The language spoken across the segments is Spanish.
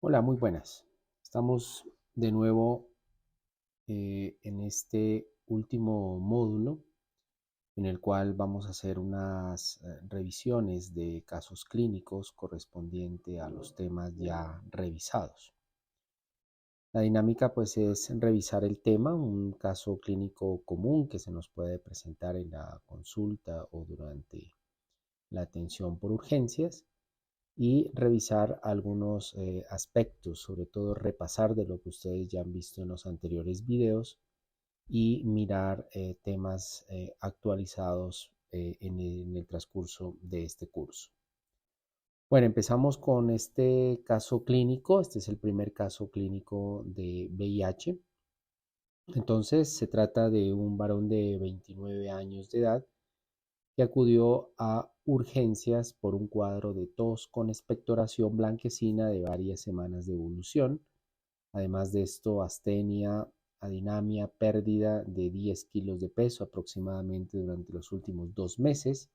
Hola, muy buenas. Estamos de nuevo en este último módulo en el cual vamos a hacer unas revisiones de casos clínicos correspondiente a los temas ya revisados. La dinámica pues es revisar el tema, un caso clínico común que se nos puede presentar en la consulta o durante la atención por urgencias y revisar algunos aspectos, sobre todo repasar de lo que ustedes ya han visto en los anteriores videos y mirar temas actualizados en el transcurso de este curso. Bueno, empezamos con este caso clínico. Este es el primer caso clínico de VIH. Entonces, se trata de un varón de 29 años de edad que acudió a urgencias por un cuadro de tos con expectoración blanquecina de varias semanas de evolución. Además de esto, astenia, adinamia, pérdida de 10 kilos de peso aproximadamente durante los últimos 2 meses.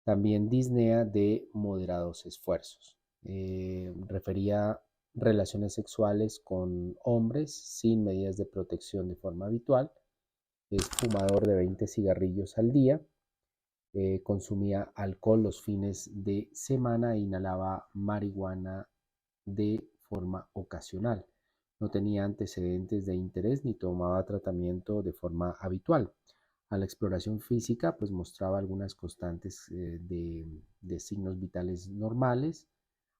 También disnea de moderados esfuerzos. Refería relaciones sexuales con hombres sin medidas de protección de forma habitual. Es fumador de 20 cigarrillos al día. Consumía alcohol los fines de semana e inhalaba marihuana de forma ocasional. No tenía antecedentes de interés ni tomaba tratamiento de forma habitual. A la exploración física, pues mostraba algunas constantes de signos vitales normales,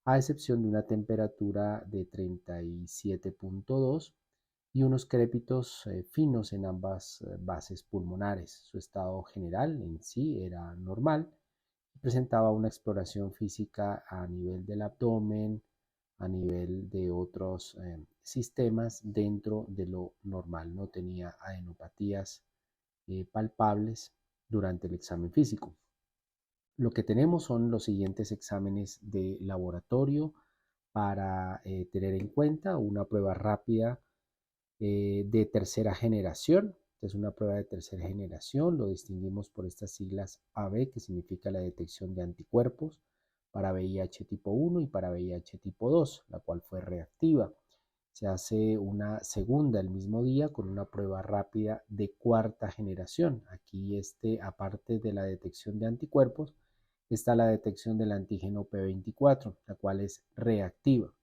a excepción de una temperatura de 37,2 y unos crépitos finos en ambas bases pulmonares. Su estado general en sí era normal y presentaba una exploración física a nivel del abdomen, a nivel de otros sistemas dentro de lo normal. No tenía adenopatías palpables durante el examen físico. Lo que tenemos son los siguientes exámenes de laboratorio para tener en cuenta: una prueba rápida de tercera generación. Es una prueba de tercera generación, lo distinguimos por estas siglas AB, que significa la detección de anticuerpos para VIH tipo 1 y para VIH tipo 2, la cual fue reactiva. Se hace una segunda el mismo día con una prueba rápida de cuarta generación. Aquí aparte de la detección de anticuerpos, está la detección del antígeno P24, la cual es reactiva.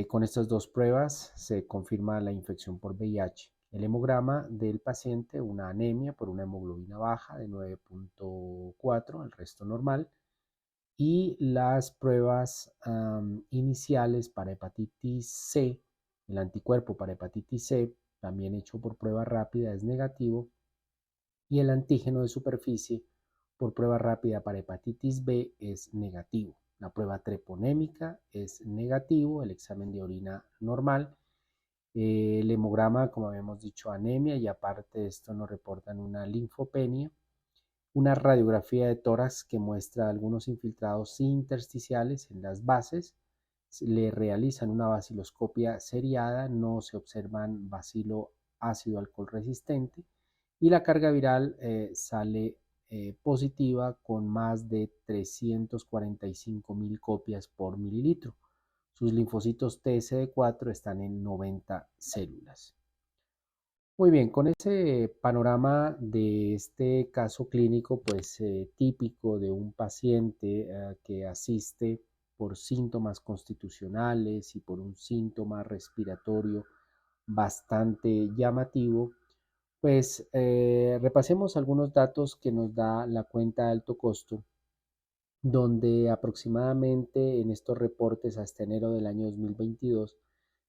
Con estas dos pruebas se confirma la infección por VIH. El hemograma del paciente, una anemia por una hemoglobina baja de 9,4, el resto normal. Y las pruebas iniciales para hepatitis C, el anticuerpo para hepatitis C, también hecho por prueba rápida, es negativo. Y el antígeno de superficie por prueba rápida para hepatitis B es negativo. La prueba treponémica es negativo, el examen de orina normal. El hemograma, como habíamos dicho, anemia, y aparte de esto nos reportan una linfopenia. Una radiografía de tórax que muestra algunos infiltrados intersticiales en las bases. Le realizan una baciloscopia seriada, no se observan bacilo ácido alcohol resistente, y la carga viral sale positiva con más de 345.000 copias por mililitro. Sus linfocitos TSD4 están en 90 células. Muy bien, con ese panorama de este caso clínico, pues típico de un paciente que asiste por síntomas constitucionales y por un síntoma respiratorio bastante llamativo, pues repasemos algunos datos que nos da la cuenta de alto costo, donde aproximadamente en estos reportes hasta enero del año 2022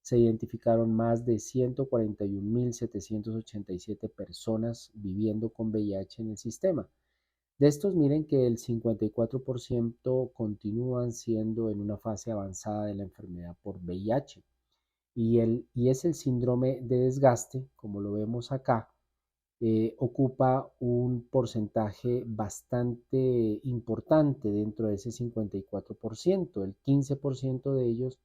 se identificaron más de 141.787 personas viviendo con VIH en el sistema. De estos, miren que el 54% continúan siendo en una fase avanzada de la enfermedad por VIH, y es el síndrome de desgaste, como lo vemos acá. Ocupa un porcentaje bastante importante dentro de ese 54%. El 15% de ellos,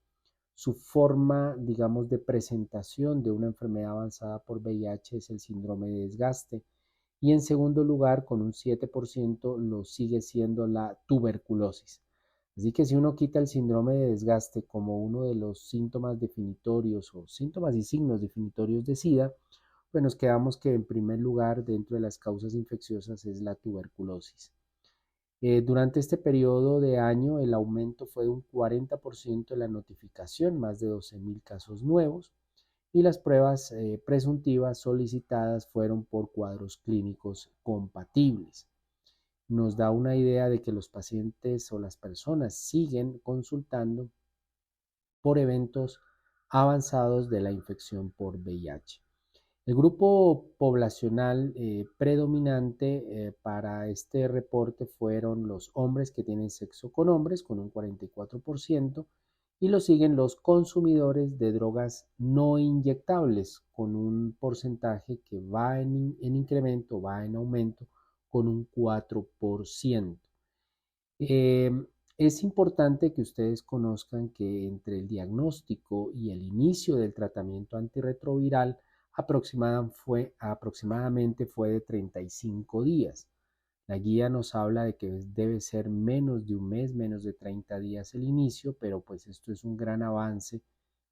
su forma, digamos, de presentación de una enfermedad avanzada por VIH es el síndrome de desgaste. Y en segundo lugar, con un 7%, lo sigue siendo la tuberculosis. Así que si uno quita el síndrome de desgaste como uno de los síntomas definitorios o síntomas y signos definitorios de SIDA, pues nos quedamos que en primer lugar dentro de las causas infecciosas es la tuberculosis. Durante este periodo de año el aumento fue de un 40% de la notificación, más de 12.000 casos nuevos, y las pruebas presuntivas solicitadas fueron por cuadros clínicos compatibles. Nos da una idea de que los pacientes o las personas siguen consultando por eventos avanzados de la infección por VIH. El grupo poblacional predominante para este reporte fueron los hombres que tienen sexo con hombres, con un 44%, y lo siguen los consumidores de drogas no inyectables, con un porcentaje que va en incremento, va en aumento, con un 4%. Eh, es importante que ustedes conozcan que entre el diagnóstico y el inicio del tratamiento antirretroviral aproximadamente fue de 35 días. La guía nos habla de que debe ser menos de un mes, menos de 30 días el inicio, pero pues esto es un gran avance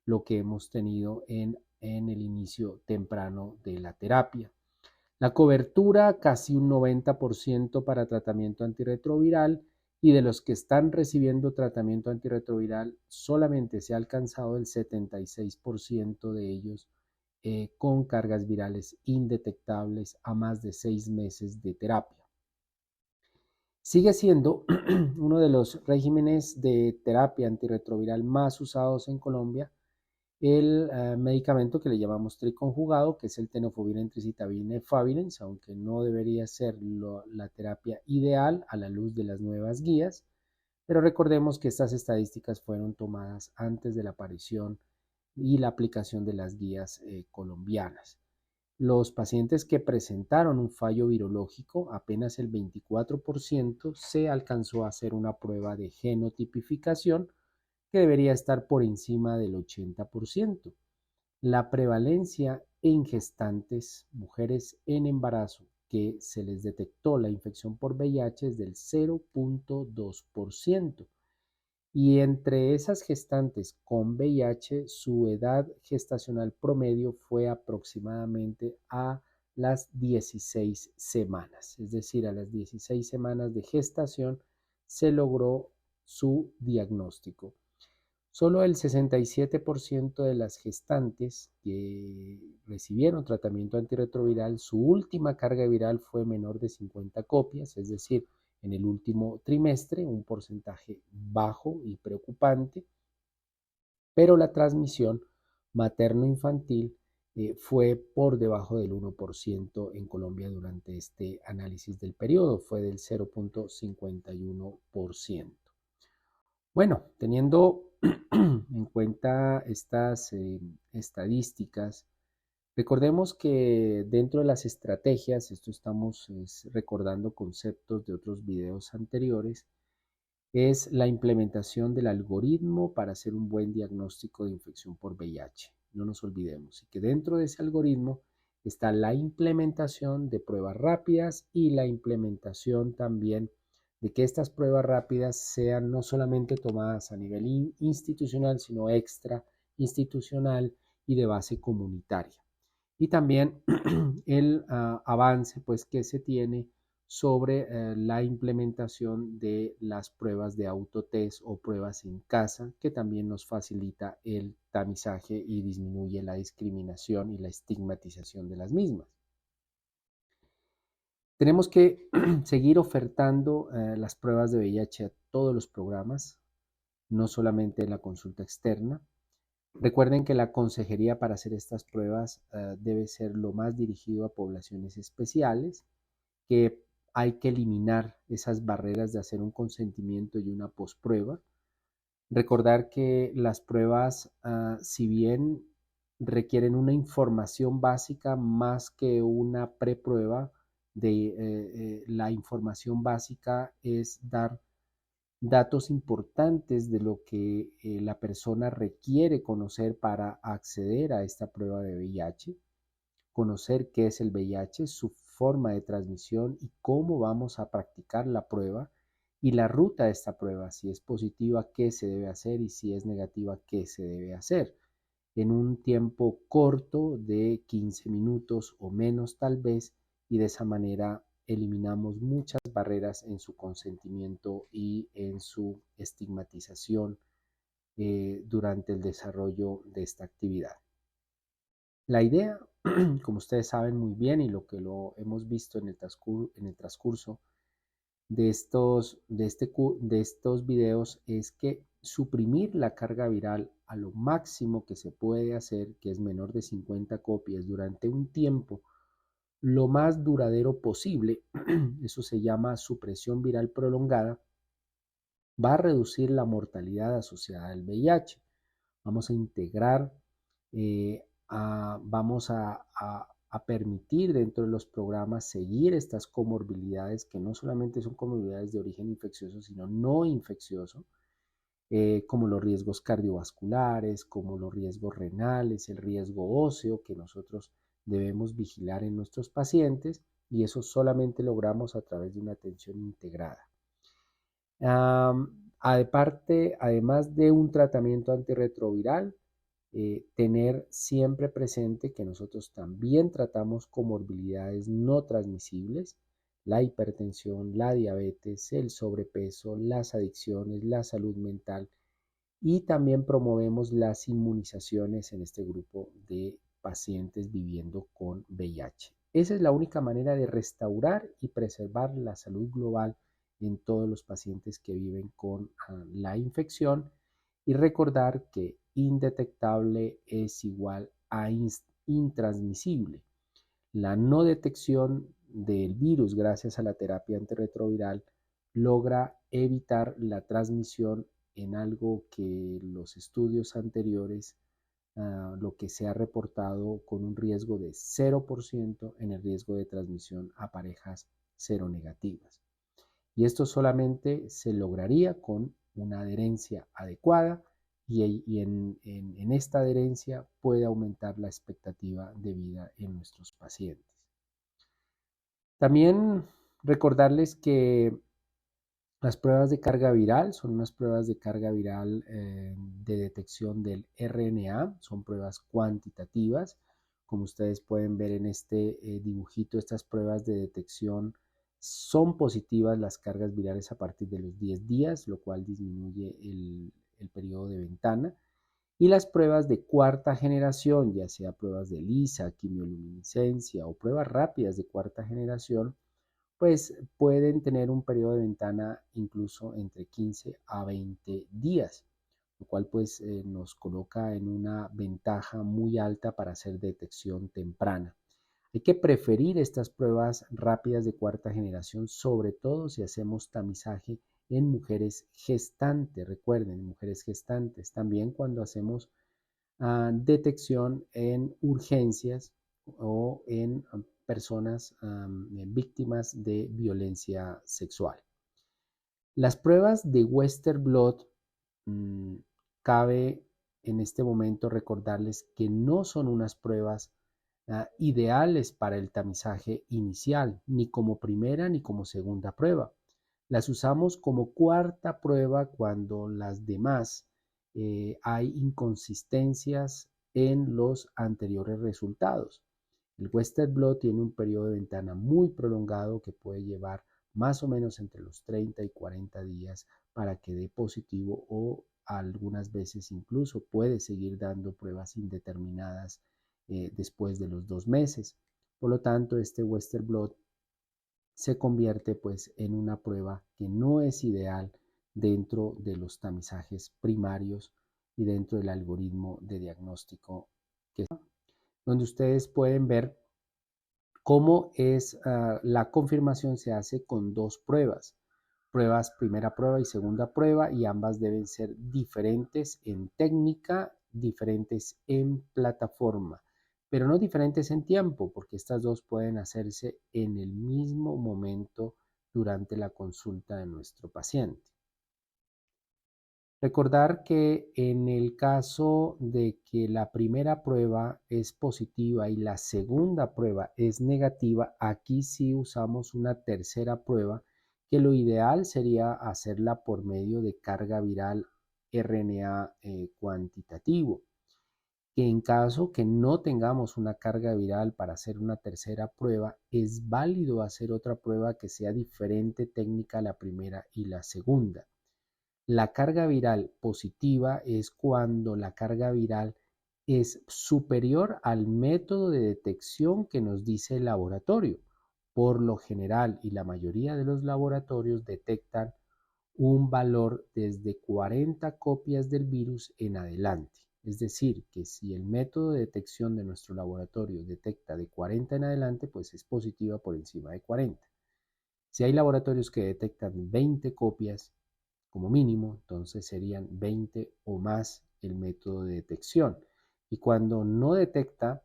lo que hemos tenido en el inicio temprano de la terapia. La cobertura casi un 90% para tratamiento antirretroviral, y de los que están recibiendo tratamiento antirretroviral solamente se ha alcanzado el 76% de ellos con cargas virales indetectables a más de 6 meses de terapia. Sigue siendo uno de los regímenes de terapia antirretroviral más usados en Colombia el medicamento que le llamamos triconjugado, que es el tenofovir, entricitabina y favirenz, aunque no debería ser la terapia ideal a la luz de las nuevas guías, pero recordemos que estas estadísticas fueron tomadas antes de la aparición y la aplicación de las guías colombianas. Los pacientes que presentaron un fallo virológico, apenas el 24%, se alcanzó a hacer una prueba de genotipificación que debería estar por encima del 80%. La prevalencia en gestantes, mujeres en embarazo, que se les detectó la infección por VIH es del 0.2%. Y entre esas gestantes con VIH, su edad gestacional promedio fue aproximadamente a las 16 semanas. Es decir, a las 16 semanas de gestación se logró su diagnóstico. Solo el 67% de las gestantes que recibieron tratamiento antirretroviral, su última carga viral fue menor de 50 copias, es decir, en el último trimestre, un porcentaje bajo y preocupante, pero la transmisión materno-infantil fue por debajo del 1% en Colombia durante este análisis del periodo, fue del 0.51%. Bueno, teniendo en cuenta estas estadísticas, recordemos que dentro de las estrategias, esto estamos recordando conceptos de otros videos anteriores, es la implementación del algoritmo para hacer un buen diagnóstico de infección por VIH. No nos olvidemos, y que dentro de ese algoritmo está la implementación de pruebas rápidas y la implementación también de que estas pruebas rápidas sean no solamente tomadas a nivel institucional, sino extra institucional y de base comunitaria. Y también el avance pues, que se tiene sobre la implementación de las pruebas de autotest o pruebas en casa, que también nos facilita el tamizaje y disminuye la discriminación y la estigmatización de las mismas. Tenemos que seguir ofertando las pruebas de VIH a todos los programas, no solamente en la consulta externa. Recuerden que la consejería para hacer estas pruebas debe ser lo más dirigido a poblaciones especiales, que hay que eliminar esas barreras de hacer un consentimiento y una posprueba. Recordar que las pruebas, si bien requieren una información básica más que una preprueba, la información básica es dar datos importantes de lo que la persona requiere conocer para acceder a esta prueba de VIH, conocer qué es el VIH, su forma de transmisión y cómo vamos a practicar la prueba, y la ruta de esta prueba, si es positiva, qué se debe hacer y si es negativa, qué se debe hacer. En un tiempo corto de 15 minutos o menos tal vez, y de esa manera eliminamos muchas barreras en su consentimiento y en su estigmatización durante el desarrollo de esta actividad. La idea, como ustedes saben muy bien y lo que lo hemos visto en el transcurso de estos videos es que suprimir la carga viral a lo máximo que se puede hacer, que es menor de 50 copias durante un tiempo lo más duradero posible, eso se llama supresión viral prolongada, va a reducir la mortalidad asociada al VIH. Vamos a integrar, vamos a permitir dentro de los programas seguir estas comorbilidades que no solamente son comorbilidades de origen infeccioso, sino no infeccioso, como los riesgos cardiovasculares, como los riesgos renales, el riesgo óseo que nosotros debemos vigilar en nuestros pacientes, y eso solamente logramos a través de una atención integrada. Aparte, además de un tratamiento antirretroviral, tener siempre presente que nosotros también tratamos comorbilidades no transmisibles, la hipertensión, la diabetes, el sobrepeso, las adicciones, la salud mental, y también promovemos las inmunizaciones en este grupo de pacientes viviendo con VIH. Esa es la única manera de restaurar y preservar la salud global en todos los pacientes que viven con la infección, y recordar que indetectable es igual a intransmisible. La no detección del virus gracias a la terapia antirretroviral logra evitar la transmisión en algo que los estudios anteriores, lo que se ha reportado con un riesgo de 0% en el riesgo de transmisión a parejas seronegativas. Y esto solamente se lograría con una adherencia adecuada, y en esta adherencia puede aumentar la expectativa de vida en nuestros pacientes. También recordarles que las pruebas de carga viral son unas pruebas de carga viral de detección del RNA, son pruebas cuantitativas. Como ustedes pueden ver en este dibujito, estas pruebas de detección son positivas las cargas virales a partir de los 10 días, lo cual disminuye el periodo de ventana. Y las pruebas de cuarta generación, ya sea pruebas de ELISA, quimioluminiscencia o pruebas rápidas de cuarta generación, pues pueden tener un periodo de ventana incluso entre 15 a 20 días, lo cual pues nos coloca en una ventaja muy alta para hacer detección temprana. Hay que preferir estas pruebas rápidas de cuarta generación, sobre todo si hacemos tamizaje en mujeres gestantes. Recuerden, mujeres gestantes. También cuando hacemos detección en urgencias o en personas víctimas de violencia sexual. Las pruebas de Western Blot, cabe en este momento recordarles que no son unas pruebas ideales para el tamizaje inicial, ni como primera ni como segunda prueba. Las usamos como cuarta prueba cuando las demás hay inconsistencias en los anteriores resultados. El Western Blot tiene un periodo de ventana muy prolongado que puede llevar más o menos entre los 30 y 40 días para que dé positivo, o algunas veces incluso puede seguir dando pruebas indeterminadas después de los 2 meses. Por lo tanto, este Western Blot se convierte pues en una prueba que no es ideal dentro de los tamizajes primarios y dentro del algoritmo de diagnóstico, donde ustedes pueden ver cómo es la confirmación. Se hace con dos pruebas, primera prueba y segunda prueba, y ambas deben ser diferentes en técnica, diferentes en plataforma, pero no diferentes en tiempo, porque estas dos pueden hacerse en el mismo momento durante la consulta de nuestro paciente. Recordar que en el caso de que la primera prueba es positiva y la segunda prueba es negativa, aquí sí usamos una tercera prueba que lo ideal sería hacerla por medio de carga viral RNA cuantitativo, que en caso que no tengamos una carga viral para hacer una tercera prueba, es válido hacer otra prueba que sea diferente técnica a la primera y la segunda. La carga viral positiva es cuando la carga viral es superior al método de detección que nos dice el laboratorio. Por lo general, y la mayoría de los laboratorios detectan un valor desde 40 copias del virus en adelante. Es decir, que si el método de detección de nuestro laboratorio detecta de 40 en adelante, pues es positiva por encima de 40. Si hay laboratorios que detectan 20 copias como mínimo, entonces serían 20 o más el método de detección. Y cuando no detecta,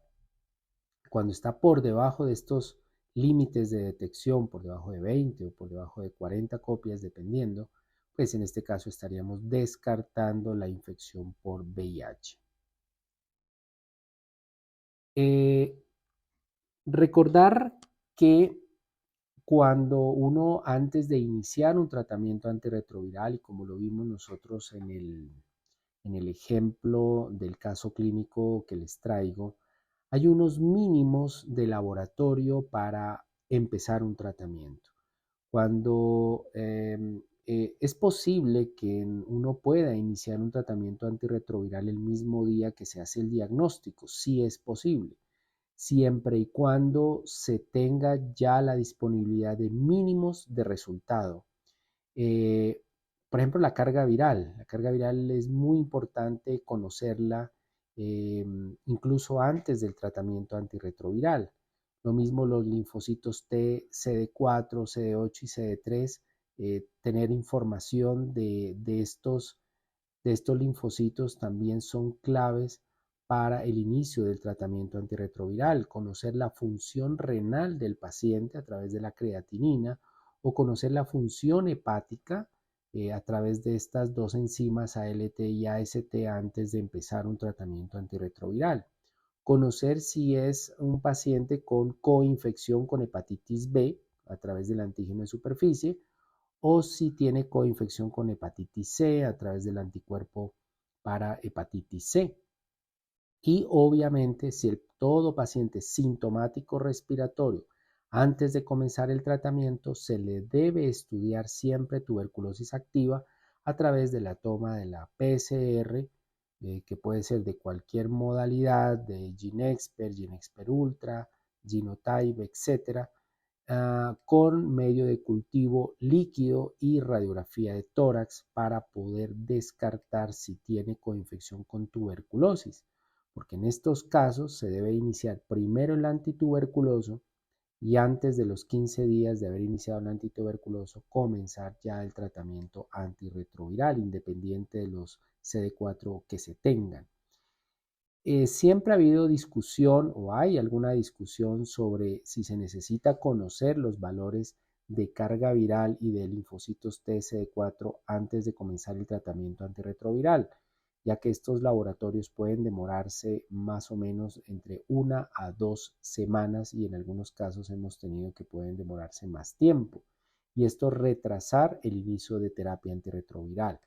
cuando está por debajo de estos límites de detección, por debajo de 20 o por debajo de 40 copias, dependiendo, pues en este caso estaríamos descartando la infección por VIH. Eh, Recordar que cuando uno antes de iniciar un tratamiento antirretroviral, y como lo vimos nosotros en el ejemplo del caso clínico que les traigo, hay unos mínimos de laboratorio para empezar un tratamiento. Cuando es posible que uno pueda iniciar un tratamiento antirretroviral el mismo día que se hace el diagnóstico, sí es posible, siempre y cuando se tenga ya la disponibilidad de mínimos de resultado. Eh, por ejemplo, la carga viral. La carga viral es muy importante conocerla eh, incluso antes del tratamiento antirretroviral. Lo mismo los linfocitos T, CD4, CD8 y CD3, tener información de estos linfocitos también son claves para el inicio del tratamiento antirretroviral. Conocer la función renal del paciente a través de la creatinina o conocer la función hepática a través de estas dos enzimas ALT y AST antes de empezar un tratamiento antirretroviral. Conocer si es un paciente con coinfección con hepatitis B a través del antígeno de superficie o si tiene coinfección con hepatitis C a través del anticuerpo para hepatitis C. Y obviamente, si todo paciente sintomático respiratorio antes de comenzar el tratamiento, se le debe estudiar siempre tuberculosis activa a través de la toma de la PCR, que puede ser de cualquier modalidad, de GeneXpert, GeneXpert Ultra, Genotype, etcétera, con medio de cultivo líquido y radiografía de tórax para poder descartar si tiene coinfección con tuberculosis, porque en estos casos se debe iniciar primero el antituberculoso y antes de los 15 días de haber iniciado el antituberculoso comenzar ya el tratamiento antirretroviral independiente de los CD4 que se tengan. Siempre ha habido discusión o hay alguna discusión sobre si se necesita conocer los valores de carga viral y de linfocitos TSD4 antes de comenzar el tratamiento antirretroviral, ya que estos laboratorios pueden demorarse más o menos entre 1 a 2 semanas y en algunos casos hemos tenido que pueden demorarse más tiempo y esto retrasar el inicio de terapia antirretroviral.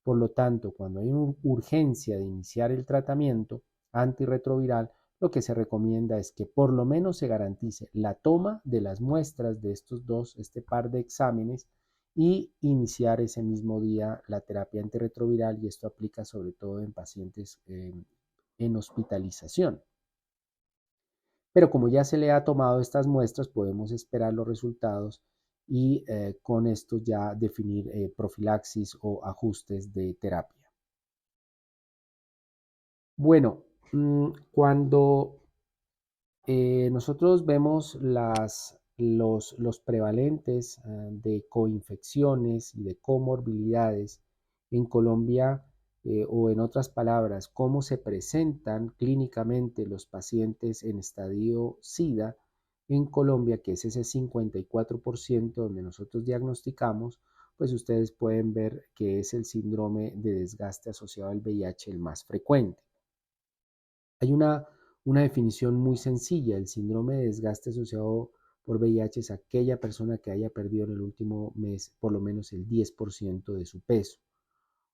Por lo tanto, cuando hay una urgencia de iniciar el tratamiento antirretroviral, lo que se recomienda es que por lo menos se garantice la toma de las muestras de este par de exámenes y iniciar ese mismo día la terapia antirretroviral y esto aplica sobre todo en pacientes en hospitalización. Pero como ya se le ha tomado estas muestras, podemos esperar los resultados y con esto ya definir profilaxis o ajustes de terapia. Bueno, cuando nosotros vemos los prevalentes de coinfecciones y de comorbilidades en Colombia, o en otras palabras, cómo se presentan clínicamente los pacientes en estadio SIDA en Colombia, que es ese 54% donde nosotros diagnosticamos, pues ustedes pueden ver que es el síndrome de desgaste asociado al VIH el más frecuente. Hay una definición muy sencilla. El síndrome de desgaste asociado por VIH es aquella persona que haya perdido en el último mes por lo menos el 10% de su peso,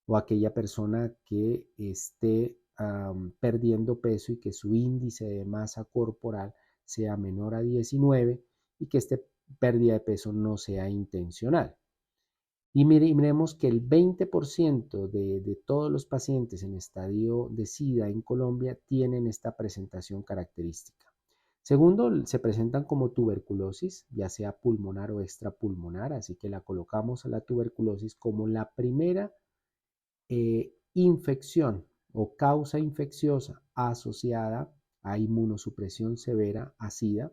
o aquella persona que esté perdiendo peso y que su índice de masa corporal sea menor a 19 y que esta pérdida de peso no sea intencional. Y miremos que el 20% de todos los pacientes en estadio de SIDA en Colombia tienen esta presentación característica. Segundo, se presentan como tuberculosis, ya sea pulmonar o extrapulmonar, así que la colocamos a la tuberculosis como la primera infección o causa infecciosa asociada a inmunosupresión severa a SIDA.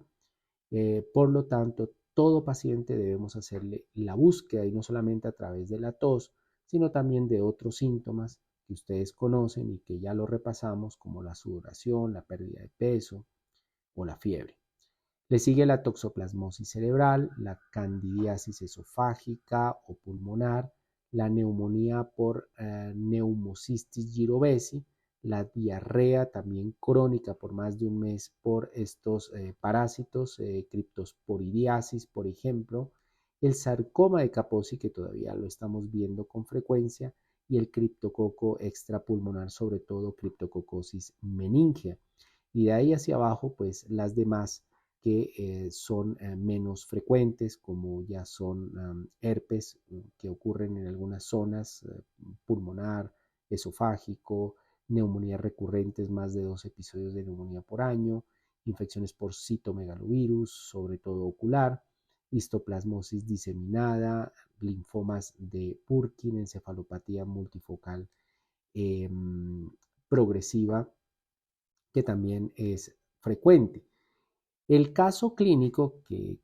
Por lo tanto, todo paciente debemos hacerle la búsqueda y no solamente a través de la tos, sino también de otros síntomas que ustedes conocen y que ya lo repasamos, como la sudoración, la pérdida de peso o la fiebre. Le sigue la toxoplasmosis cerebral, la candidiasis esofágica o pulmonar, la neumonía por neumocistis girovesi, la diarrea también crónica por más de un mes por estos parásitos, criptosporidiasis, por ejemplo, el sarcoma de Kaposi, que todavía lo estamos viendo con frecuencia, y el criptococo extrapulmonar, sobre todo criptococosis meningea. Y de ahí hacia abajo, pues las demás que son menos frecuentes, como ya son herpes que ocurren en algunas zonas, pulmonar, esofágico, neumonías recurrentes, más de 2 episodios de neumonía por año, infecciones por citomegalovirus, sobre todo ocular, histoplasmosis diseminada, linfomas de Purkin, encefalopatía multifocal eh, progresiva, que también es frecuente. El caso clínico que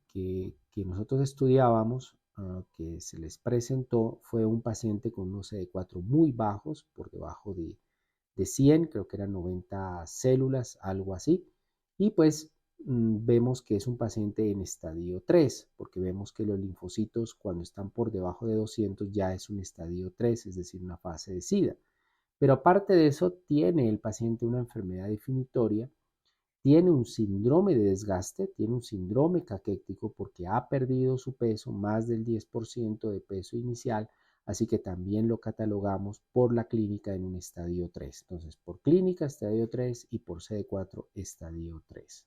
nosotros estudiábamos, que se les presentó, fue un paciente con unos CD4 muy bajos, por debajo de 100, creo que eran 90 células, algo así. Y pues vemos que es un paciente en estadio 3, porque vemos que los linfocitos cuando están por debajo de 200 ya es un estadio 3, es decir, una fase de SIDA. Pero aparte de eso, tiene el paciente una enfermedad definitoria, tiene un síndrome de desgaste, tiene un síndrome caquético porque ha perdido su peso, más del 10% de peso inicial, así que también lo catalogamos por la clínica en un estadio 3. Entonces, por clínica estadio 3 y por CD4 estadio 3.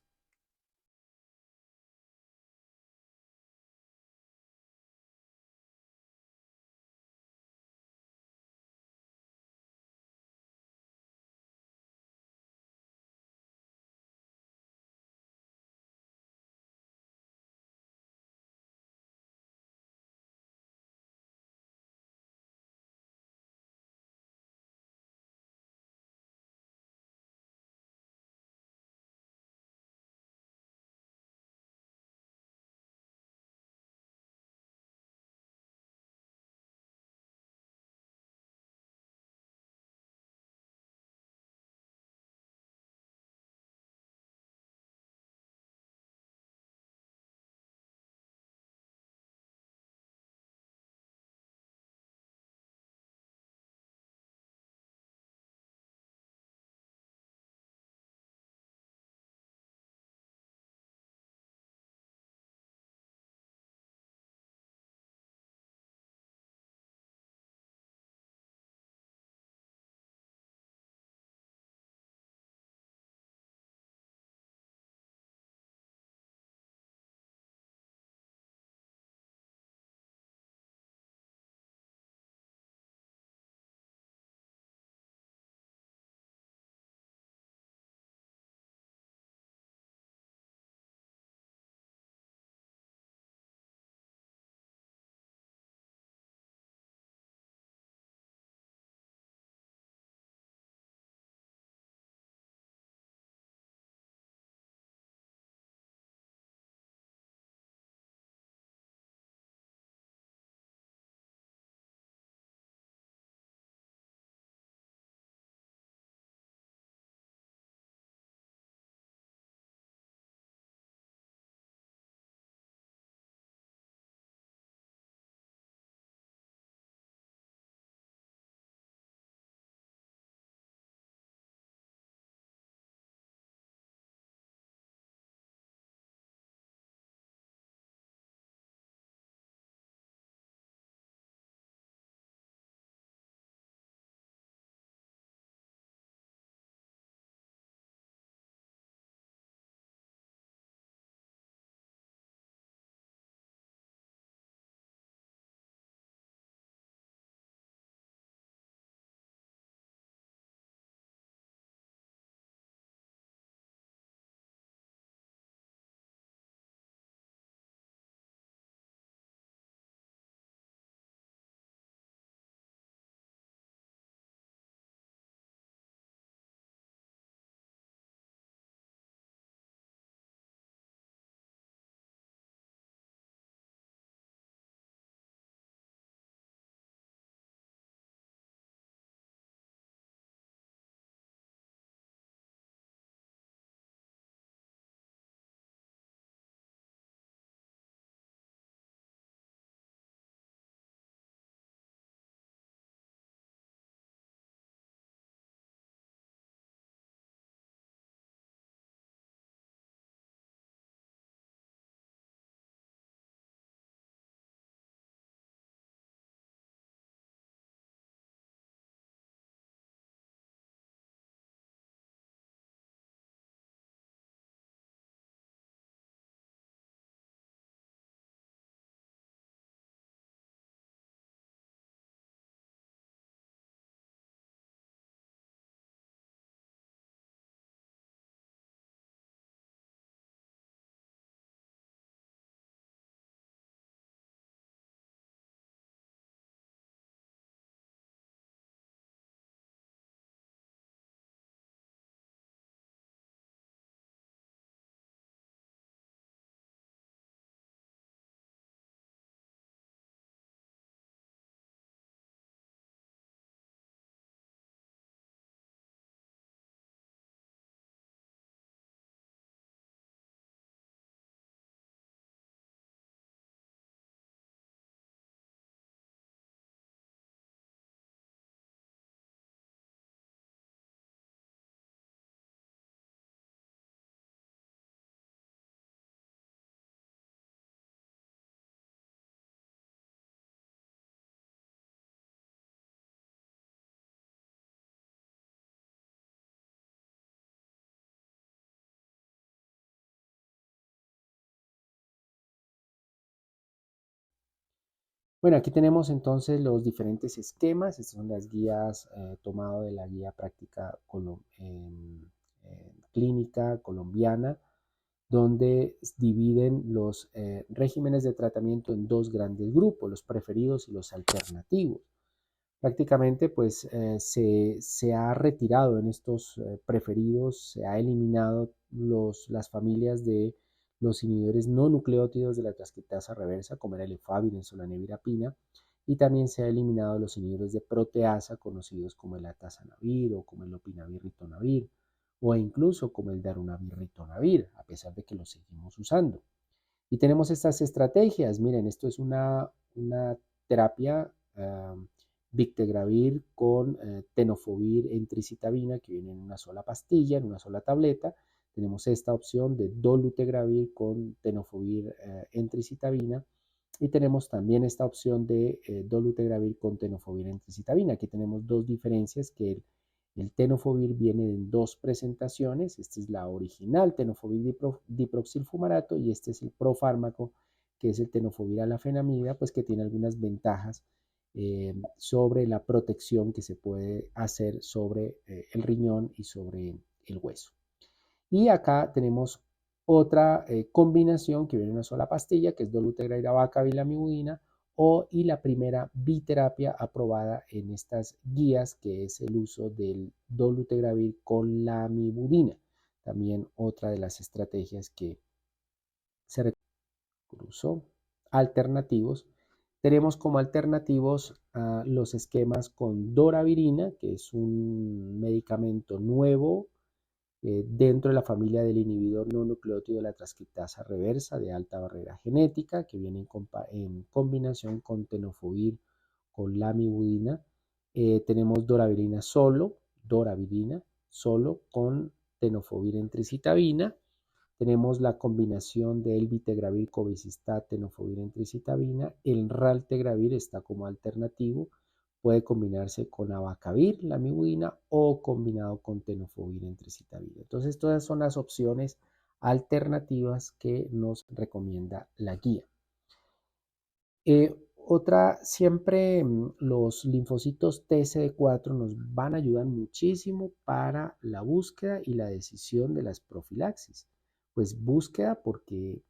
Bueno, aquí tenemos entonces los diferentes esquemas. Estas son las guías tomado de la guía práctica clínica colombiana, donde dividen los regímenes de tratamiento en dos grandes grupos, los preferidos y los alternativos. Prácticamente pues se ha retirado en estos preferidos, se ha eliminado las familias de los inhibidores no nucleótidos de la transcriptasa reversa, como era el efavirenz o la nevirapina, y también se ha eliminado los inhibidores de proteasa, conocidos como el atazanavir o como el lopinavir-ritonavir, o incluso como el darunavir-ritonavir, a pesar de que los seguimos usando. Y tenemos estas estrategias. Miren, esto es una terapia Victegravir con tenofovir e tricitabina, que viene en una sola pastilla, en una sola tableta. Tenemos esta opción de dolutegravir con tenofovir en tricitabina. Y tenemos también esta opción de dolutegravir con tenofovir en tricitabina. Aquí tenemos dos diferencias, que el tenofovir viene en dos presentaciones. Esta es la original tenofovir diproxilfumarato y este es el profármaco, que es el tenofovir alafenamida, pues que tiene algunas ventajas sobre la protección que se puede hacer sobre el riñón y sobre el hueso. Y acá tenemos otra combinación que viene en una sola pastilla, que es dolutegravir, vacabilamivudina, y la primera biterapia aprobada en estas guías, que es el uso del dolutegravir con lamivudina. También otra de las estrategias que se recurso alternativos. Tenemos como alternativos los esquemas con doravirina, que es un medicamento nuevo dentro de la familia del inhibidor no nucleótido de la transcriptasa reversa de alta barrera genética, que viene en combinación con tenofovir con lamivudina. Tenemos doravirina solo con tenofovir en tricitabina. Tenemos la combinación del vitegravir, cobicistat, tenofovir en tricitabina. El raltegravir está como alternativo. Puede combinarse con abacavir, la mibudina, o combinado con tenofovir en tricitabina. Entonces, todas son las opciones alternativas que nos recomienda la guía. Siempre los linfocitos TCD4 nos van a ayudar muchísimo para la búsqueda y la decisión de las profilaxis. Pues búsqueda porque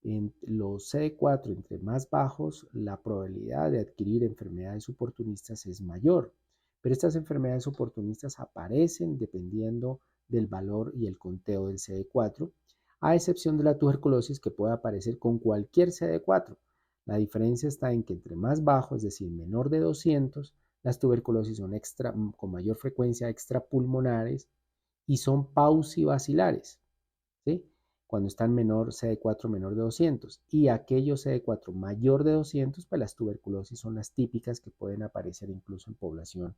en los CD4 entre más bajos, la probabilidad de adquirir enfermedades oportunistas es mayor. Pero estas enfermedades oportunistas aparecen dependiendo del valor y el conteo del CD4, a excepción de la tuberculosis, que puede aparecer con cualquier CD4. La diferencia está en que entre más bajo, es decir, menor de 200, las tuberculosis son con mayor frecuencia extrapulmonares y son pausivacilares, ¿sí? Cuando están menor CD4 menor de 200, y aquellos CD4 mayor de 200, pues las tuberculosis son las típicas que pueden aparecer incluso en población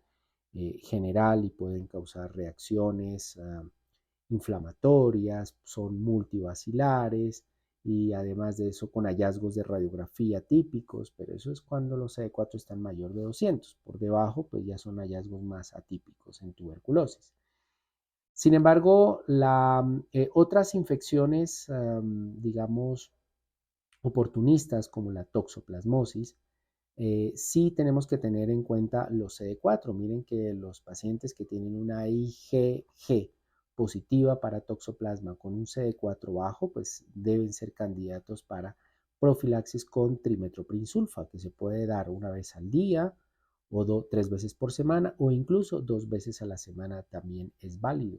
general y pueden causar reacciones inflamatorias, son multivacilares y además de eso con hallazgos de radiografía típicos, pero eso es cuando los CD4 están mayor de 200. Por debajo, pues ya son hallazgos más atípicos en tuberculosis. Sin embargo, otras infecciones, digamos, oportunistas como la toxoplasmosis, sí tenemos que tener en cuenta los CD4. Miren que los pacientes que tienen una IgG positiva para toxoplasma con un CD4 bajo, pues deben ser candidatos para profilaxis con trimethoprim-sulfa, que se puede dar una vez al día o 3 veces por semana o incluso 2 veces a la semana también es válido.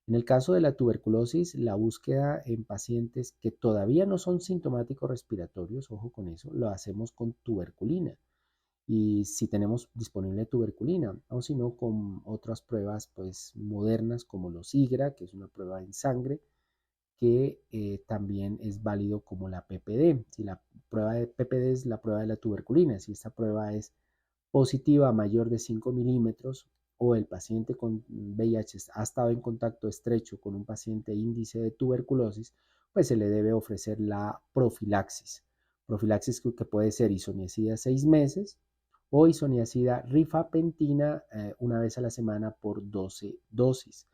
En el caso de la tuberculosis, la búsqueda en pacientes que todavía no son sintomáticos respiratorios, ojo con eso, lo hacemos con tuberculina. Y si tenemos disponible tuberculina, o si no, con otras pruebas pues modernas como los IGRA, que es una prueba en sangre, que también es válido como la PPD. Si la prueba de PPD es la prueba de la tuberculina, si esta prueba es positiva mayor de 5 milímetros o el paciente con VIH ha estado en contacto estrecho con un paciente índice de tuberculosis, pues se le debe ofrecer la profilaxis. Profilaxis que puede ser isoniazida 6 meses o isoniazida rifapentina una vez a la semana por 12 dosis,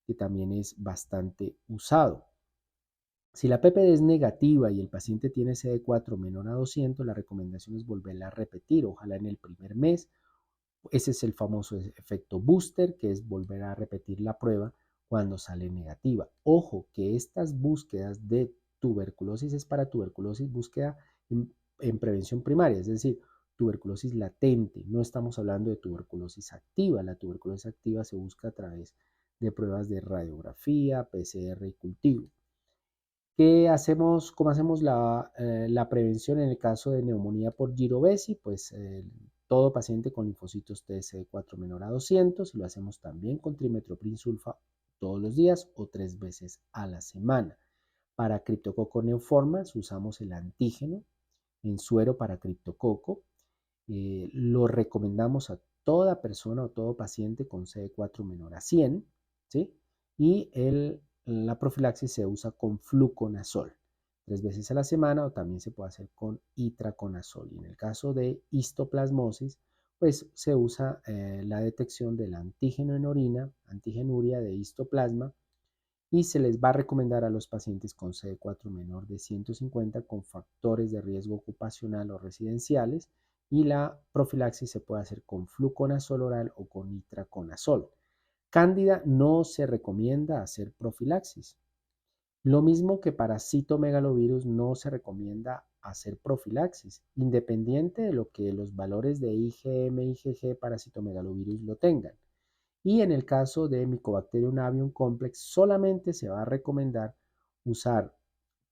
que también es bastante usado. Si la PPD es negativa y el paciente tiene CD4 menor a 200, la recomendación es volverla a repetir, ojalá en el primer mes. Ese es el famoso efecto booster, que es volver a repetir la prueba cuando sale negativa. Ojo, que estas búsquedas de tuberculosis es para tuberculosis búsqueda en prevención primaria, es decir, tuberculosis latente. No estamos hablando de tuberculosis activa. La tuberculosis activa se busca a través de pruebas de radiografía, PCR y cultivo. ¿Qué hacemos? ¿Cómo hacemos la prevención en el caso de neumonía por girovesi? Pues todo paciente con linfocitos TSD4 menor a 200, y lo hacemos también con trimethoprim sulfa todos los días o 3 veces a la semana. Para criptococo neoformas usamos el antígeno en suero para criptococo. Lo recomendamos a toda persona o todo paciente con CD4 menor a 100, ¿sí? Y la profilaxis se usa con fluconazol 3 veces a la semana, o también se puede hacer con itraconazol. Y en el caso de histoplasmosis, pues se usa la detección del antígeno en orina, antigenuria de histoplasma, y se les va a recomendar a los pacientes con CD4 menor de 150 con factores de riesgo ocupacional o residenciales, y la profilaxis se puede hacer con fluconazol oral o con itraconazol. Cándida no se recomienda hacer profilaxis. Lo mismo que para citomegalovirus no se recomienda hacer profilaxis, independiente de lo que los valores de IgM y IgG para citomegalovirus lo tengan. Y en el caso de Mycobacterium avium complex, solamente se va a recomendar usar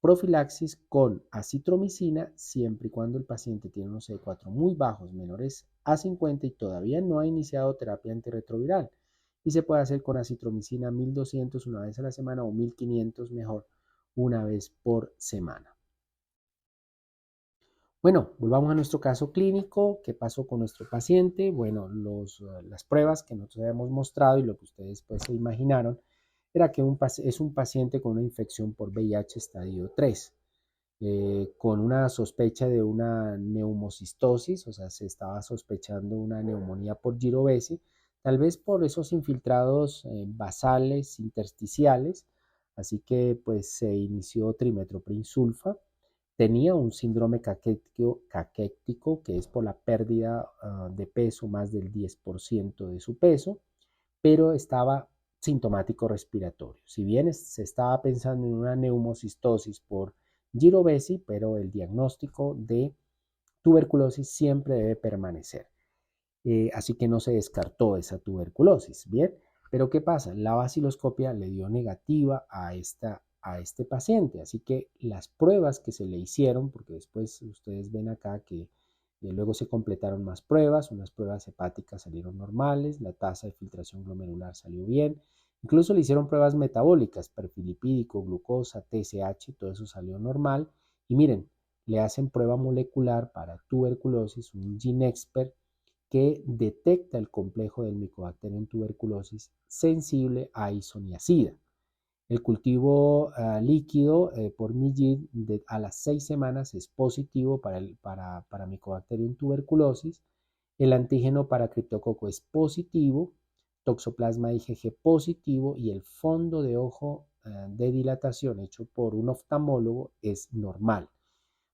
profilaxis con acitromicina siempre y cuando el paciente tiene unos CD4 muy bajos, menores a 50, y todavía no ha iniciado terapia antirretroviral. Y se puede hacer con acitromicina 1200 una vez a la semana, o 1500 mejor, una vez por semana. Bueno, volvamos a nuestro caso clínico. ¿Qué pasó con nuestro paciente? Bueno, las pruebas que nosotros habíamos mostrado y lo que ustedes pues se imaginaron era que es un paciente con una infección por VIH estadio 3, con una sospecha de una neumocistosis, o sea, se estaba sospechando una neumonía por girovesi, tal vez por esos infiltrados basales intersticiales, así que pues se inició trimethoprim sulfa. Tenía un síndrome caquético, que es por la pérdida de peso, más del 10% de su peso, pero estaba sintomático respiratorio. Si bien se estaba pensando en una neumocistosis por girovesi, pero el diagnóstico de tuberculosis siempre debe permanecer. Así que no se descartó esa tuberculosis. Bien, pero ¿qué pasa? La vaciloscopia le dio negativa a este paciente, así que las pruebas que se le hicieron, porque después ustedes ven acá que luego se completaron más pruebas, unas pruebas hepáticas salieron normales, la tasa de filtración glomerular salió bien, incluso le hixeron pruebas metabólicas, perfil lipídico, glucosa, TSH, todo eso salió normal. Y miren, le hacen prueba molecular para tuberculosis, un GeneXpert, que detecta el complejo del Mycobacterium tuberculosis sensible a isoniazida. El cultivo líquido por MIGID a las 6 semanas es positivo para Mycobacterium tuberculosis. El antígeno para criptococo es positivo, toxoplasma IgG positivo, y el fondo de ojo de dilatación hecho por un oftalmólogo es normal.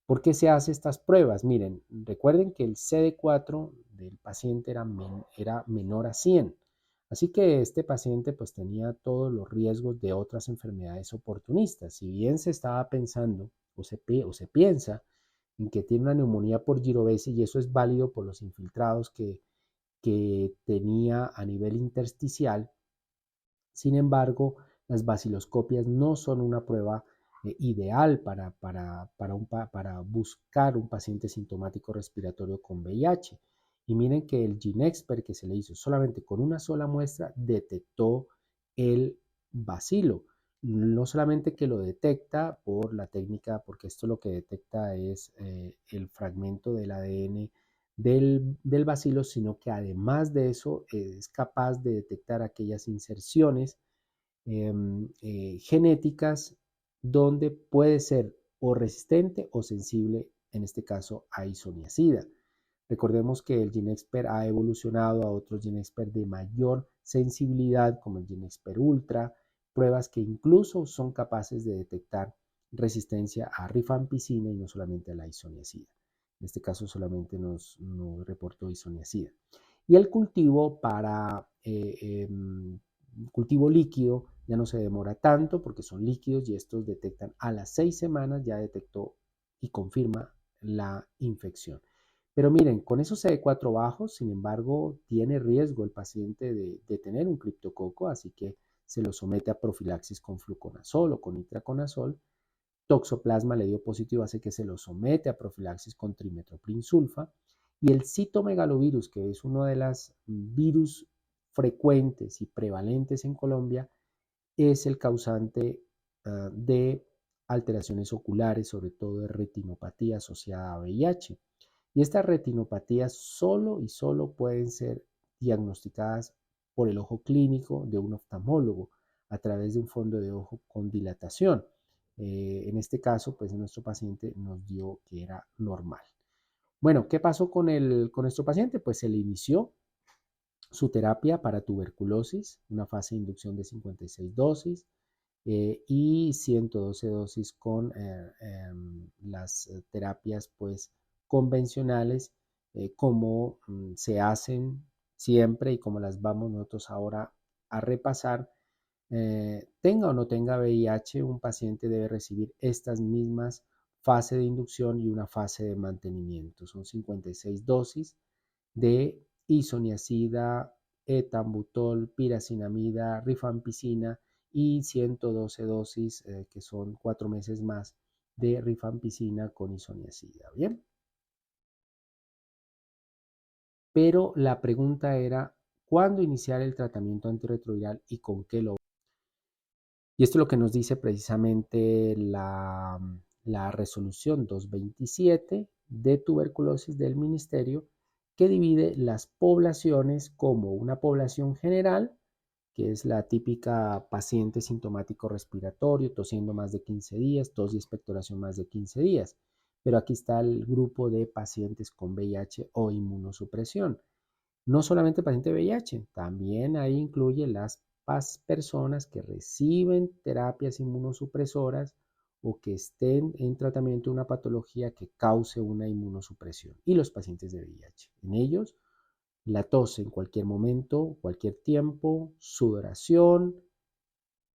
¿Por qué se hacen estas pruebas? Miren, recuerden que el CD4 del paciente era menor a 100. Así que este paciente pues tenía todos los riesgos de otras enfermedades oportunistas. Si bien se estaba pensando o se piensa en que tiene una neumonía por girovesi, y eso es válido por los infiltrados que tenía a nivel intersticial, sin embargo, las vaciloscopias no son una prueba ideal para buscar un paciente sintomático respiratorio con VIH. Y miren que el GeneXpert, que se le hizo solamente con una sola muestra, detectó el bacilo. No solamente que lo detecta por la técnica, porque esto lo que detecta es el fragmento del ADN del bacilo, sino que además de eso es capaz de detectar aquellas inserciones genéticas donde puede ser o resistente o sensible, en este caso a isoniazida. Recordemos que el GeneXpert ha evolucionado a otros GeneXpert de mayor sensibilidad, como el GeneXpert Ultra, pruebas que incluso son capaces de detectar resistencia a rifampicina y no solamente a la isoniazida. En este caso solamente nos reportó isoniazida. Y el cultivo para cultivo líquido ya no se demora tanto porque son líquidos y estos detectan a las 6 semanas, ya detectó y confirma la infección. Pero miren, con esos CD4 bajos, sin embargo, tiene riesgo el paciente de tener un criptococo, así que se lo somete a profilaxis con fluconazol o con itraconazol. Toxoplasma le dio positivo, hace que se lo somete a profilaxis con trimetoprim sulfa. Y el citomegalovirus, que es uno de los virus frecuentes y prevalentes en Colombia, es el causante de alteraciones oculares, sobre todo de retinopatía asociada a VIH. Y estas retinopatías solo y solo pueden ser diagnosticadas por el ojo clínico de un oftalmólogo a través de un fondo de ojo con dilatación. En este caso, pues nuestro paciente nos dio que era normal. Bueno, ¿qué pasó con nuestro paciente? Pues se le inició su terapia para tuberculosis, una fase de inducción de 56 dosis y 112 dosis con las terapias pues convencionales como se hacen siempre y como las vamos nosotros ahora a repasar. Tenga o no tenga VIH, un paciente debe recibir estas mismas fase de inducción y una fase de mantenimiento. Son 56 dosis de isoniazida, etambutol, piracinamida, rifampicina y 112 dosis, que son 4 meses más, de rifampicina con isoniazida. Bien, pero la pregunta era, ¿cuándo iniciar el tratamiento antirretroviral y con qué lo? Y esto es lo que nos dice precisamente la resolución 227 de tuberculosis del ministerio, que divide las poblaciones como una población general, que es la típica paciente sintomático respiratorio, tosiendo más de 15 días, tos y expectoración más de 15 días. Pero aquí está el grupo de pacientes con VIH o inmunosupresión. No solamente paciente VIH, también ahí incluye las personas que reciben terapias inmunosupresoras o que estén en tratamiento de una patología que cause una inmunosupresión y los pacientes de VIH. En ellos, la tos en cualquier momento, cualquier tiempo, sudoración,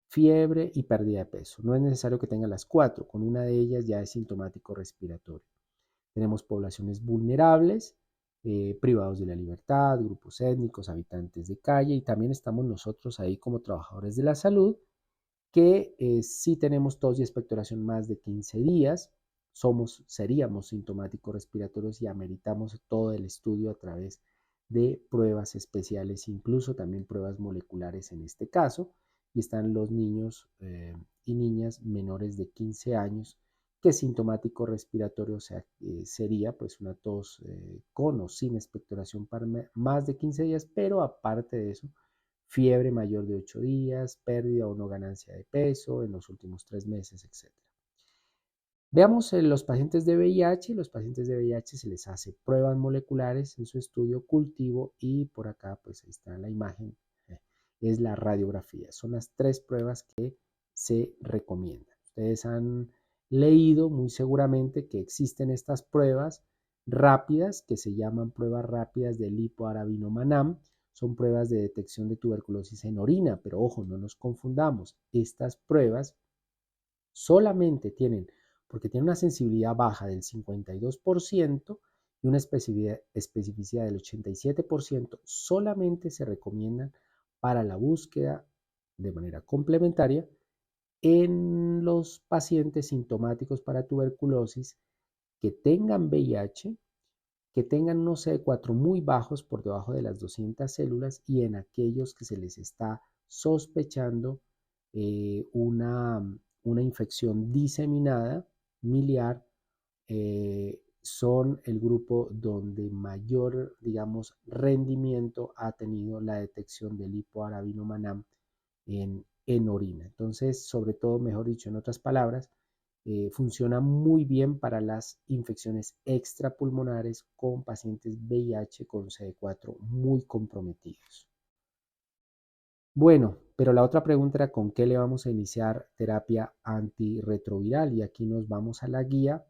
fiebre y pérdida de peso. No es necesario que tengan las cuatro, con una de ellas ya es sintomático respiratorio. Tenemos poblaciones vulnerables, privados de la libertad, grupos étnicos, habitantes de calle y también estamos nosotros ahí como trabajadores de la salud que si tenemos tos y expectoración más de 15 días, seríamos sintomáticos respiratorios y ameritamos todo el estudio a través de pruebas especiales, incluso también pruebas moleculares en este caso, y están los niños y niñas menores de 15 años, que sintomático respiratorio sería pues una tos con o sin expectoración para más de 15 días, pero aparte de eso, fiebre mayor de 8 días, pérdida o no ganancia de peso en los últimos 3 meses, etc. Veamos los pacientes de VIH. Los pacientes de VIH se les hace pruebas moleculares en su estudio cultivo y por acá pues ahí está la imagen, es la radiografía. Son las 3 pruebas que se recomiendan. Ustedes han leído muy seguramente que existen estas pruebas rápidas que se llaman pruebas rápidas de lipoarabinomanam. Son pruebas de detección de tuberculosis en orina, pero ojo, no nos confundamos. Estas pruebas solamente tienen, porque tienen una sensibilidad baja del 52% y una especificidad del 87%, solamente se recomiendan para la búsqueda de manera complementaria en los pacientes sintomáticos para tuberculosis que tengan VIH, que tengan unos CD4 muy bajos por debajo de las 200 células y en aquellos que se les está sospechando una infección diseminada miliar, son el grupo donde mayor, digamos, rendimiento ha tenido la detección del lipoarabinomanam en orina. Entonces, sobre todo, mejor dicho, en otras palabras, funciona muy bien para las infecciones extrapulmonares con pacientes VIH con CD4 muy comprometidos. Bueno, Pero la otra pregunta era con qué le vamos a iniciar terapia antirretroviral y aquí nos vamos a la guía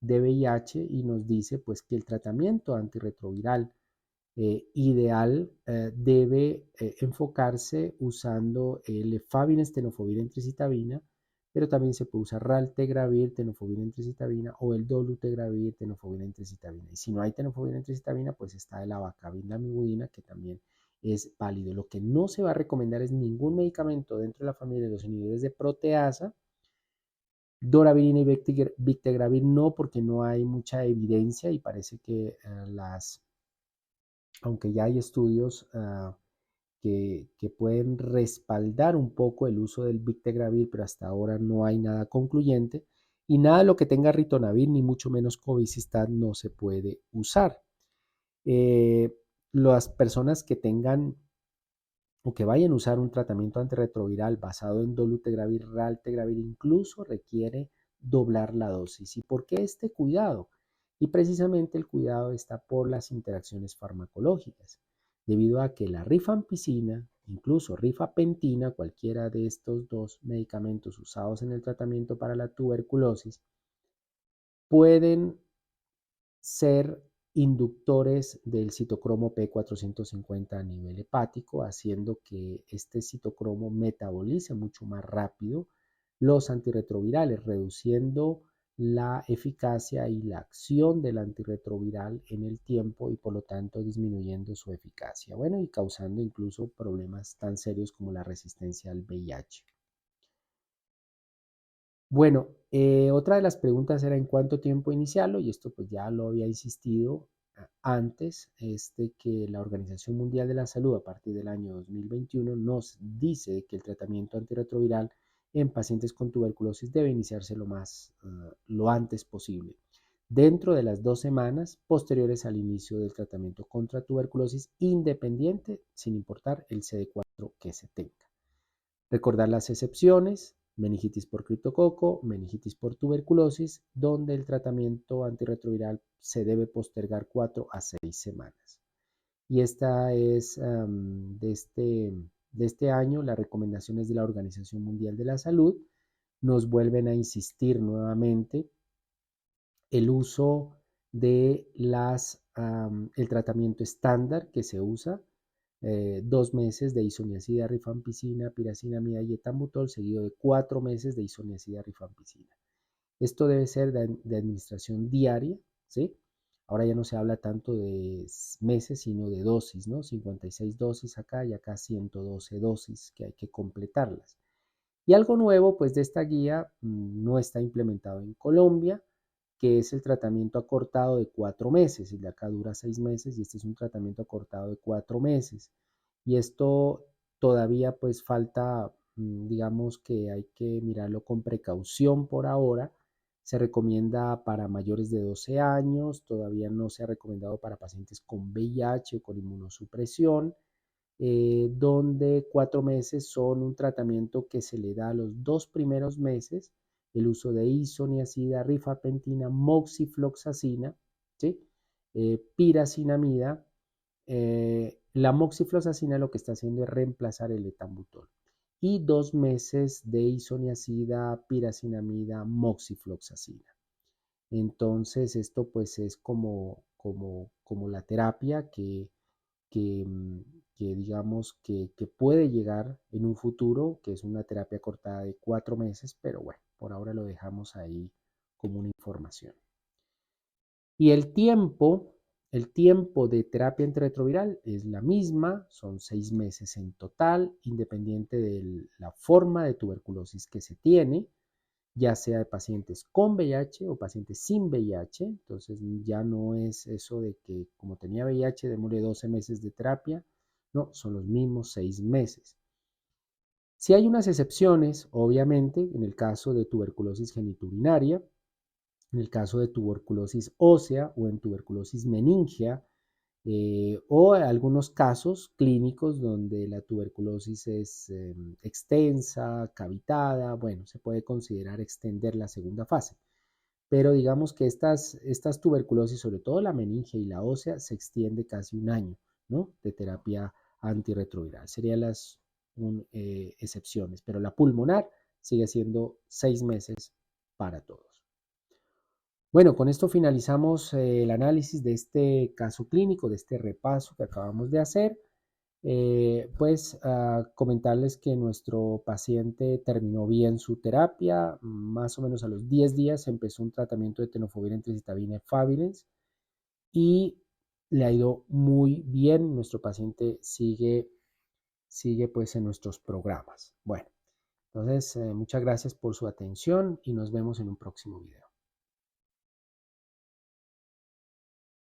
de VIH y nos dice pues que el tratamiento antirretroviral ideal debe enfocarse usando el Efavirenz, tenofovir, entricitabina, pero también se puede usar raltegravir, tenofovir, entricitabina o el dolutegravir, tenofovir, entricitabina. Y si no hay tenofovir, entricitabina, pues está el abacavir, lamivudina, que también es válido. Lo que no se va a recomendar es ningún medicamento dentro de la familia de los inhibidores de proteasa. Doravirina y Victegravir no, porque no hay mucha evidencia y parece que aunque ya hay estudios que pueden respaldar un poco el uso del Victegravir, pero hasta ahora no hay nada concluyente. Y nada de lo que tenga ritonavir, ni mucho menos cobicistat, no se puede usar. Las personas que tengan o que vayan a usar un tratamiento antirretroviral basado en dolutegravir, raltegravir, incluso requiere doblar la dosis. ¿Y por qué este cuidado? Y precisamente el cuidado está por las interacciones farmacológicas, debido a que la rifampicina, incluso rifapentina, cualquiera de estos dos medicamentos usados en el tratamiento para la tuberculosis, pueden ser inductores del citocromo P450 a nivel hepático, haciendo que este citocromo metabolice mucho más rápido los antirretrovirales, reduciendo la eficacia y la acción del antirretroviral en el tiempo y por lo tanto disminuyendo su eficacia, bueno, y causando incluso problemas tan serios como la resistencia al VIH. Bueno, otra de las preguntas era en cuánto tiempo iniciarlo, y esto pues ya lo había insistido antes, es de que la Organización Mundial de la Salud a partir del año 2021 nos dice que el tratamiento antirretroviral en pacientes con tuberculosis debe iniciarse lo antes posible, dentro de las 2 semanas posteriores al inicio del tratamiento contra tuberculosis, independiente, sin importar el CD4 que se tenga. Recordar las excepciones: meningitis por criptococo, meningitis por tuberculosis, donde el tratamiento antirretroviral se debe postergar 4 a 6 semanas. Y esta es de este año, las recomendaciones de la Organización Mundial de la Salud nos vuelven a insistir nuevamente el uso de el tratamiento estándar que se usa, 2 meses de isoniazida, rifampicina, piracinamida y etambutol, seguido de 4 meses de isoniazida, rifampicina. Esto debe ser de administración diaria, ¿sí? Ahora ya no se habla tanto de meses, sino de dosis, ¿no? 56 dosis acá y acá 112 dosis que hay que completarlas. Y algo nuevo, pues, de esta guía no está implementado en Colombia, que es el tratamiento acortado de 4 meses. El de acá dura 6 meses y este es un tratamiento acortado de 4 meses. Y esto todavía pues falta, digamos que hay que mirarlo con precaución por ahora. Se recomienda para mayores de 12 años, todavía no se ha recomendado para pacientes con VIH o con inmunosupresión, donde 4 meses son un tratamiento que se le da a los 2 primeros meses, el uso de isoniazida, rifapentina, moxifloxacina, ¿sí? Piracinamida. La moxifloxacina lo que está haciendo es reemplazar el etambutol. Y 2 meses de isoniazida, piracinamida, moxifloxacina. Entonces esto pues es como la terapia que, que digamos que puede llegar en un futuro, que es una terapia cortada de 4 meses, pero bueno, por ahora lo dejamos ahí como una información. Y el tiempo de terapia antirretroviral es la misma, son 6 meses en total, independiente de la forma de tuberculosis que se tiene, ya sea de pacientes con VIH o pacientes sin VIH. Entonces ya no es eso de que como tenía VIH demore 12 meses de terapia, no, son los mismos 6 meses. Si hay unas excepciones, obviamente, en el caso de tuberculosis genitourinaria, en el caso de tuberculosis ósea o en tuberculosis meningia, o algunos casos clínicos donde la tuberculosis es extensa, cavitada, bueno, se puede considerar extender la segunda fase. Pero digamos que estas tuberculosis, sobre todo la meningia y la ósea, se extiende casi un año, ¿no?, de terapia antirretroviral. Serían excepciones, pero la pulmonar sigue siendo 6 meses para todos. Bueno, con esto finalizamos el análisis de este caso clínico, de este repaso que acabamos de hacer. Comentarles que nuestro paciente terminó bien su terapia, más o menos a los 10 días empezó un tratamiento de tenofovir entecitabina favirenz y le ha ido muy bien. Nuestro paciente sigue pues en nuestros programas. Bueno, entonces muchas gracias por su atención y nos vemos en un próximo video.